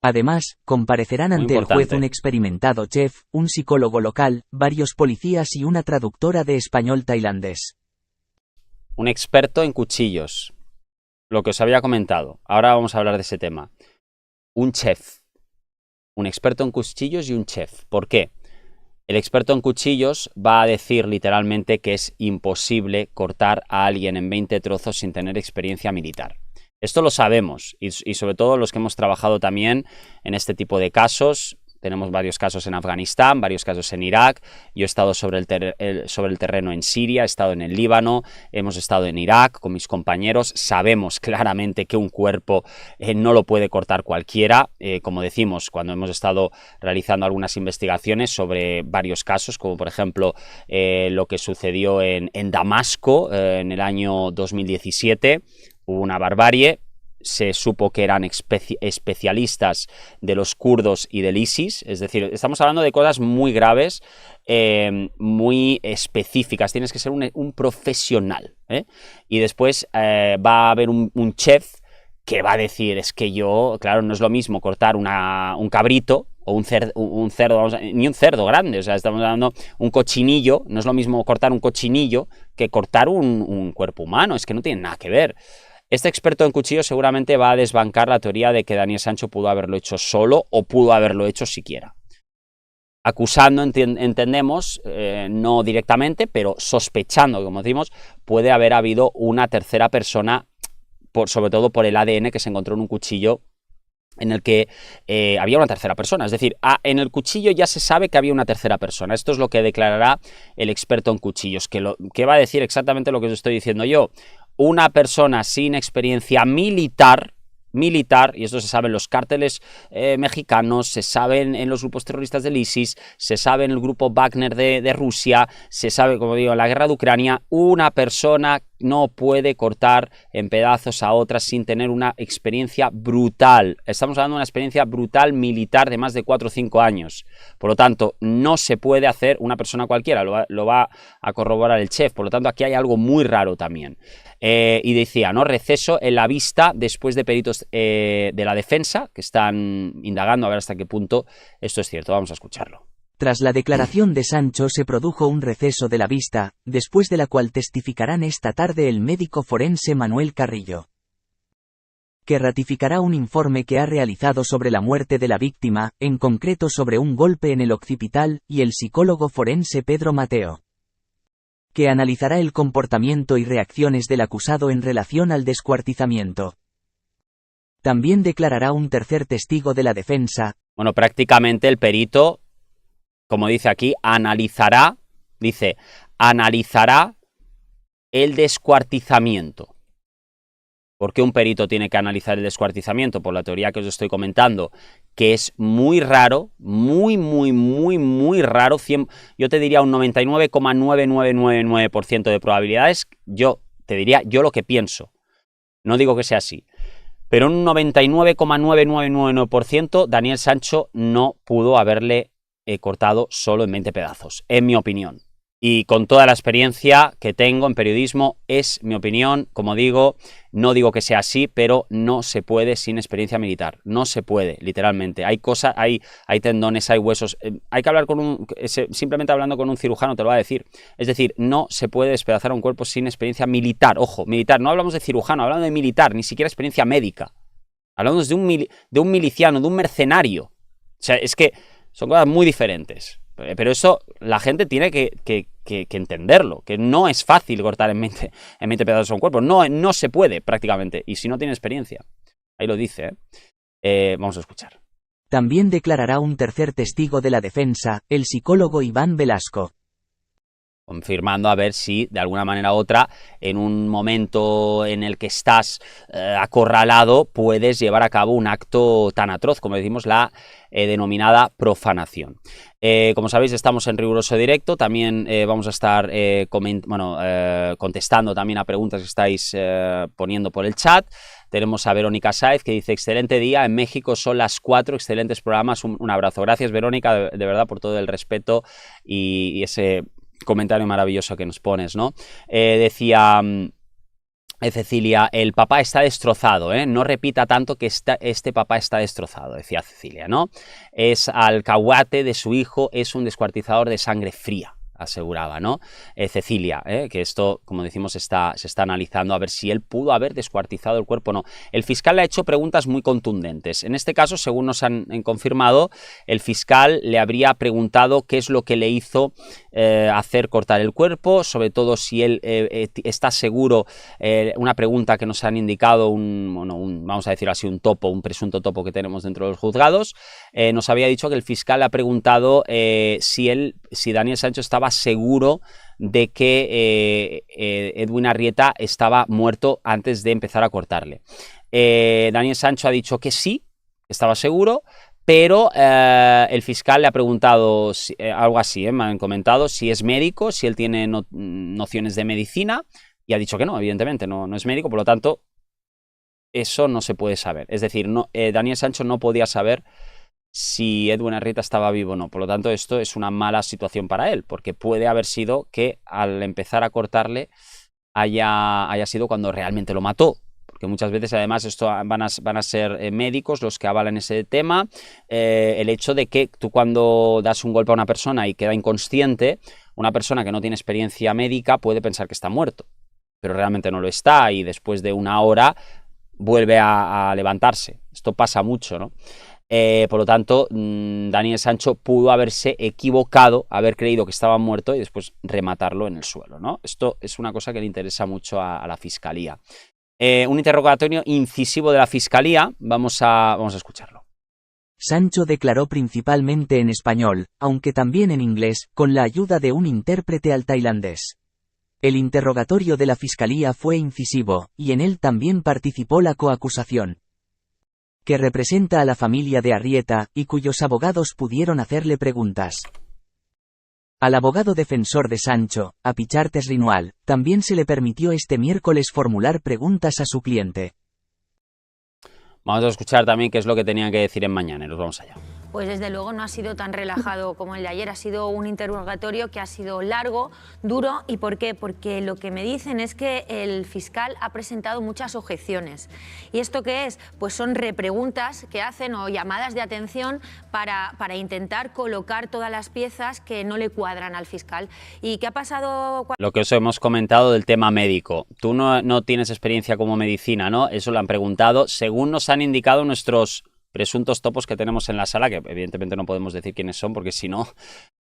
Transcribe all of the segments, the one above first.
Además, comparecerán Muy ante el juez importante. un experimentado chef, un psicólogo local, varios policías y una traductora de español tailandés. Un experto en cuchillos, lo que os había comentado. Ahora vamos a hablar de ese tema. Un chef, un experto en cuchillos y un chef. ¿Por qué? El experto en cuchillos va a decir literalmente que es imposible cortar a alguien en 20 trozos sin tener experiencia militar. Esto lo sabemos y sobre todo los que hemos trabajado también en este tipo de casos. Tenemos varios casos en Afganistán, varios casos en Irak. Yo he estado sobre el terreno en Siria, he estado en el Líbano, hemos estado en Irak con mis compañeros. Sabemos claramente que un cuerpo no lo puede cortar cualquiera. Como decimos, cuando hemos estado realizando algunas investigaciones sobre varios casos, como por ejemplo lo que sucedió en Damasco en el año 2017, hubo una barbarie. Se supo que eran especialistas de los kurdos y del ISIS, es decir, estamos hablando de cosas muy graves, muy específicas, tienes que ser un profesional, ¿eh? Y después va a haber un chef que va a decir, es que yo, claro, no es lo mismo cortar un cabrito o un cerdo, ni un cerdo grande, o sea, estamos hablando un cochinillo, no es lo mismo cortar un cochinillo que cortar un cuerpo humano, es que no tiene nada que ver. Este experto en cuchillos seguramente va a desbancar la teoría de que Daniel Sancho pudo haberlo hecho solo o pudo haberlo hecho siquiera. Acusando, entendemos, no directamente, pero sospechando, como decimos, puede haber habido una tercera persona, sobre todo por el ADN que se encontró en un cuchillo en el que había una tercera persona. Es decir, en el cuchillo ya se sabe que había una tercera persona. Esto es lo que declarará el experto en cuchillos, que va a decir exactamente lo que os estoy diciendo yo. Una persona sin experiencia militar, y esto se sabe en los cárteles mexicanos, se sabe en los grupos terroristas del ISIS, se sabe en el grupo Wagner de Rusia, se sabe, como digo, en la guerra de Ucrania, una persona no puede cortar en pedazos a otras sin tener una experiencia brutal. Estamos hablando de una experiencia brutal militar de más de 4 o 5 años. Por lo tanto, no se puede hacer una persona cualquiera, lo va a corroborar el chef. Por lo tanto, aquí hay algo muy raro también. Y decía, ¿no? Receso en la vista después de peritos de la defensa que están indagando a ver hasta qué punto esto es cierto. Vamos a escucharlo. Tras la declaración de Sancho se produjo un receso de la vista, después de la cual testificarán esta tarde el médico forense Manuel Carrillo, que ratificará un informe que ha realizado sobre la muerte de la víctima, en concreto sobre un golpe en el occipital, y el psicólogo forense Pedro Mateo, que analizará el comportamiento y reacciones del acusado en relación al descuartizamiento. También declarará un tercer testigo de la defensa. Bueno, prácticamente el perito, como dice aquí, analizará el descuartizamiento. ¿Por qué un perito tiene que analizar el descuartizamiento? Por la teoría que os estoy comentando, que es muy raro, muy raro, yo te diría un 99,9999% de probabilidades, yo te diría yo lo que pienso. No digo que sea así, pero un 99,9999% Daniel Sancho no pudo haberle cortado solo en 20 pedazos, en mi opinión. Y con toda la experiencia que tengo en periodismo, es mi opinión, como digo, no digo que sea así, pero no se puede sin experiencia militar. No se puede, literalmente. Hay cosas, hay tendones, hay huesos. Hay que hablar simplemente hablando con un cirujano te lo va a decir. Es decir, no se puede despedazar a un cuerpo sin experiencia militar. Ojo, militar, no hablamos de cirujano, hablamos de militar, ni siquiera experiencia médica. Hablamos de un miliciano, de un mercenario. O sea, es que son cosas muy diferentes. Pero eso la gente tiene que entenderlo, que no es fácil cortar en 20 pedazos a un cuerpo. No se puede prácticamente, y si no tiene experiencia. Ahí lo dice, vamos a escuchar. También declarará un tercer testigo de la defensa, el psicólogo Iván Velasco, confirmando a ver si de alguna manera u otra en un momento en el que estás acorralado puedes llevar a cabo un acto tan atroz como decimos la denominada profanación. Como sabéis estamos en riguroso directo, también vamos a estar contestando también a preguntas que estáis poniendo por el chat. Tenemos a Verónica Sáez que dice excelente día, en México son las 4, excelentes programas, un abrazo. Gracias Verónica, de verdad por todo el respeto y ese comentario maravilloso que nos pones, ¿no? Decía Cecilia, el papá está destrozado, ¿eh? No repita tanto que este papá está destrozado, decía Cecilia, ¿no? Es alcahuate de su hijo, es un descuartizador de sangre fría, aseguraba, ¿no? Cecilia, que esto, como decimos, se está analizando a ver si él pudo haber descuartizado el cuerpo o no. El fiscal le ha hecho preguntas muy contundentes. En este caso, según nos han confirmado, el fiscal le habría preguntado qué es lo que le hizo hacer cortar el cuerpo, sobre todo si él está seguro, una pregunta que nos han indicado, vamos a decir así, un presunto topo que tenemos dentro de los juzgados, nos había dicho que el fiscal le ha preguntado si Daniel Sancho estaba seguro de que Edwin Arrieta estaba muerto antes de empezar a cortarle. Daniel Sancho ha dicho que sí, estaba seguro, pero el fiscal le ha preguntado algo así, me han comentado, si es médico, si él tiene nociones de medicina, y ha dicho que no, evidentemente, no es médico, por lo tanto, eso no se puede saber. Es decir, Daniel Sancho no podía saber si Edwin Arrieta estaba vivo o no. Por lo tanto, esto es una mala situación para él, porque puede haber sido que al empezar a cortarle haya sido cuando realmente lo mató. Porque muchas veces, además, esto van a ser médicos los que avalan ese tema. El hecho de que tú cuando das un golpe a una persona y queda inconsciente, una persona que no tiene experiencia médica puede pensar que está muerto, pero realmente no lo está y después de una hora vuelve a levantarse. Esto pasa mucho, ¿no? Por lo tanto, Daniel Sancho pudo haberse equivocado, haber creído que estaba muerto y después rematarlo en el suelo, ¿no? Esto es una cosa que le interesa mucho a la Fiscalía. Un interrogatorio incisivo de la Fiscalía, vamos a escucharlo. Sancho declaró principalmente en español, aunque también en inglés, con la ayuda de un intérprete al tailandés. El interrogatorio de la Fiscalía fue incisivo, y en él también participó la coacusación, que representa a la familia de Arrieta, y cuyos abogados pudieron hacerle preguntas. Al abogado defensor de Sancho, a Pichartes Rinual, también se le permitió este miércoles formular preguntas a su cliente. Vamos a escuchar también qué es lo que tenían que decir en Mañaneros. Vamos allá. Pues desde luego no ha sido tan relajado como el de ayer, ha sido un interrogatorio que ha sido largo, duro. ¿Y por qué? Porque lo que me dicen es que el fiscal ha presentado muchas objeciones. ¿Y esto qué es? Pues son repreguntas que hacen o llamadas de atención para intentar colocar todas las piezas que no le cuadran al fiscal. ¿Y qué ha pasado? Lo que os hemos comentado del tema médico. Tú no tienes experiencia como medicina, ¿no? Eso lo han preguntado. Según nos han indicado nuestros presuntos topos que tenemos en la sala, que evidentemente no podemos decir quiénes son porque si no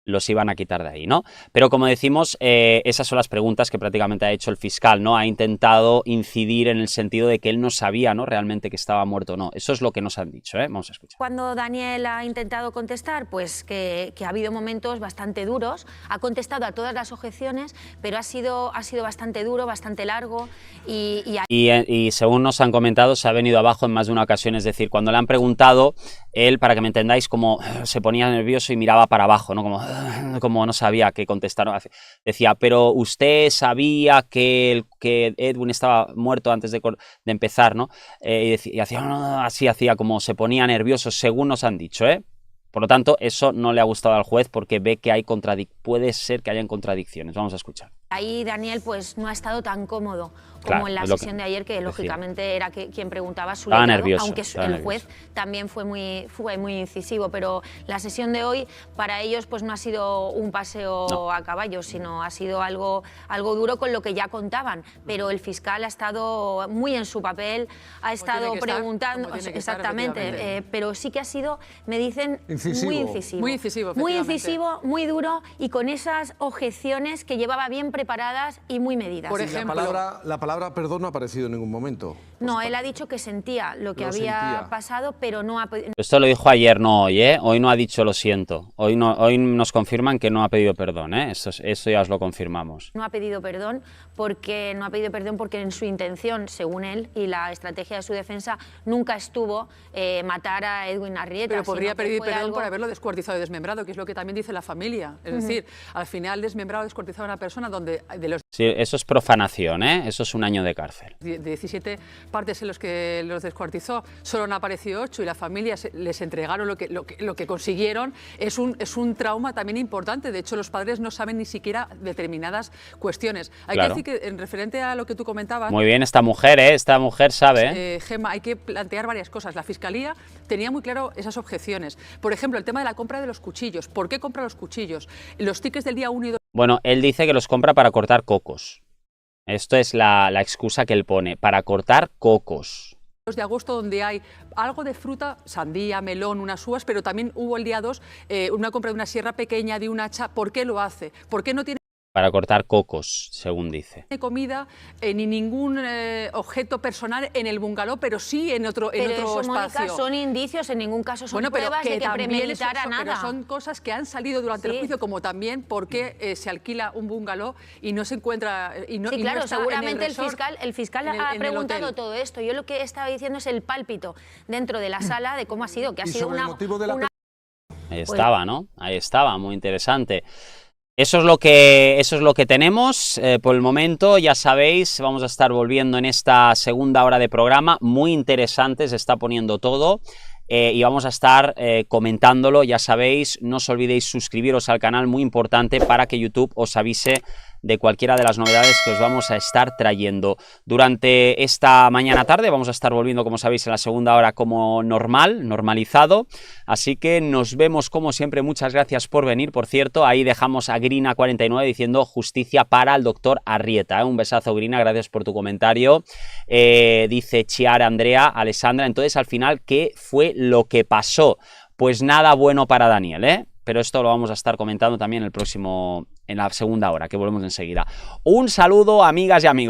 los iban a quitar de ahí, ¿no? Pero como decimos, esas son las preguntas que prácticamente ha hecho el fiscal, ¿no? Ha intentado incidir en el sentido de que él no sabía, ¿no? Realmente que estaba muerto o no. Eso es lo que nos han dicho, ¿eh? Vamos a escuchar. Cuando Daniel ha intentado contestar, pues que ha habido momentos bastante duros, ha contestado a todas las objeciones, pero ha sido bastante duro, bastante largo y según nos han comentado, se ha venido abajo en más de una ocasión, es decir, cuando le han preguntado, él, para que me entendáis, como se ponía nervioso y miraba para abajo, ¿no? Como no sabía qué contestar. Decía, pero usted sabía que Edwin estaba muerto antes de empezar, ¿no? Y hacía, así hacía, como se ponía nervioso, según nos han dicho, ¿eh? Por lo tanto, eso no le ha gustado al juez porque ve que puede ser que hayan contradicciones. Vamos a escuchar. Ahí Daniel pues no ha estado tan cómodo como en la sesión de ayer, que lógicamente era quien preguntaba su letrado, aunque el juez también fue muy incisivo, pero la sesión de hoy para ellos pues no ha sido un paseo a caballo, sino ha sido algo duro con lo que ya contaban, pero el fiscal ha estado muy en su papel, ha estado preguntando, exactamente, pero sí que ha sido, me dicen, muy incisivo, muy duro y con esas objeciones que llevaba bien preparadas y muy medidas. Por ejemplo, la palabra perdón no ha aparecido en ningún momento. No, él ha dicho que sentía lo que había pasado, pero no ha... Esto lo dijo ayer, no hoy, ¿eh? Hoy no ha dicho lo siento. Hoy nos confirman que no ha pedido perdón, ¿eh? Eso ya os lo confirmamos. No ha pedido perdón porque en su intención, según él, y la estrategia de su defensa, nunca estuvo matar a Edwin Arrieta. Pero podría pedir perdón por haberlo descuartizado y desmembrado, que es lo que también dice la familia. Es decir, al final desmembrado o descuartizado a una persona donde de los Sí, eso es profanación, ¿eh? Eso es un año de cárcel. 17 partes en los que los descuartizó, solo han aparecido 8 y las familias les entregaron lo que consiguieron. Es un trauma también importante. De hecho, los padres no saben ni siquiera determinadas cuestiones. Hay que decir que, en referente a lo que tú comentabas... Muy bien, esta mujer, ¿eh? Esta mujer sabe. Gemma, hay que plantear varias cosas. La Fiscalía tenía muy claro esas objeciones. Por ejemplo, el tema de la compra de los cuchillos. ¿Por qué compra los cuchillos? Los tickets del día 1 y 2... Bueno, él dice que los compra para cortar cocos. Esto es la excusa que él pone, para cortar cocos. De agosto, donde hay algo de fruta, sandía, melón, unas uvas, pero también hubo el día 2 una compra de una sierra pequeña, de un hacha. ¿Por qué lo hace? ¿Por qué no tiene...? Para cortar cocos, según dice. Comida ni ningún objeto personal en el bungalow, pero sí en otro espacio. Mónica, son indicios, en ningún caso son pruebas de que premeditara nada. Pero son cosas que han salido durante el juicio, como también por qué se alquila un bungalow y no se encuentra... claro, seguramente el fiscal ha preguntado todo esto. Yo lo que estaba diciendo es el pálpito dentro de la sala de cómo ha sido, que ha sido una... Ahí estaba, ¿no? Ahí estaba, muy interesante. Eso es lo que tenemos por el momento. Ya sabéis, vamos a estar volviendo en esta segunda hora de programa. Muy interesante, se está poniendo todo. Y vamos a estar comentándolo, ya sabéis. No os olvidéis suscribiros al canal, muy importante, para que YouTube os avise de cualquiera de las novedades que os vamos a estar trayendo. Durante esta mañana tarde vamos a estar volviendo, como sabéis, en la segunda hora como normalizado. Así que nos vemos como siempre. Muchas gracias por venir. Por cierto, ahí dejamos a Grina49 diciendo justicia para el doctor Arrieta. Un besazo, Grina, gracias por tu comentario. Dice Chiara Andrea, Alessandra. Entonces, al final, ¿qué fue lo que pasó? Pues nada bueno para Daniel, ¿eh? Pero esto lo vamos a estar comentando también en la segunda hora, que volvemos enseguida. Un saludo, amigas y amigos.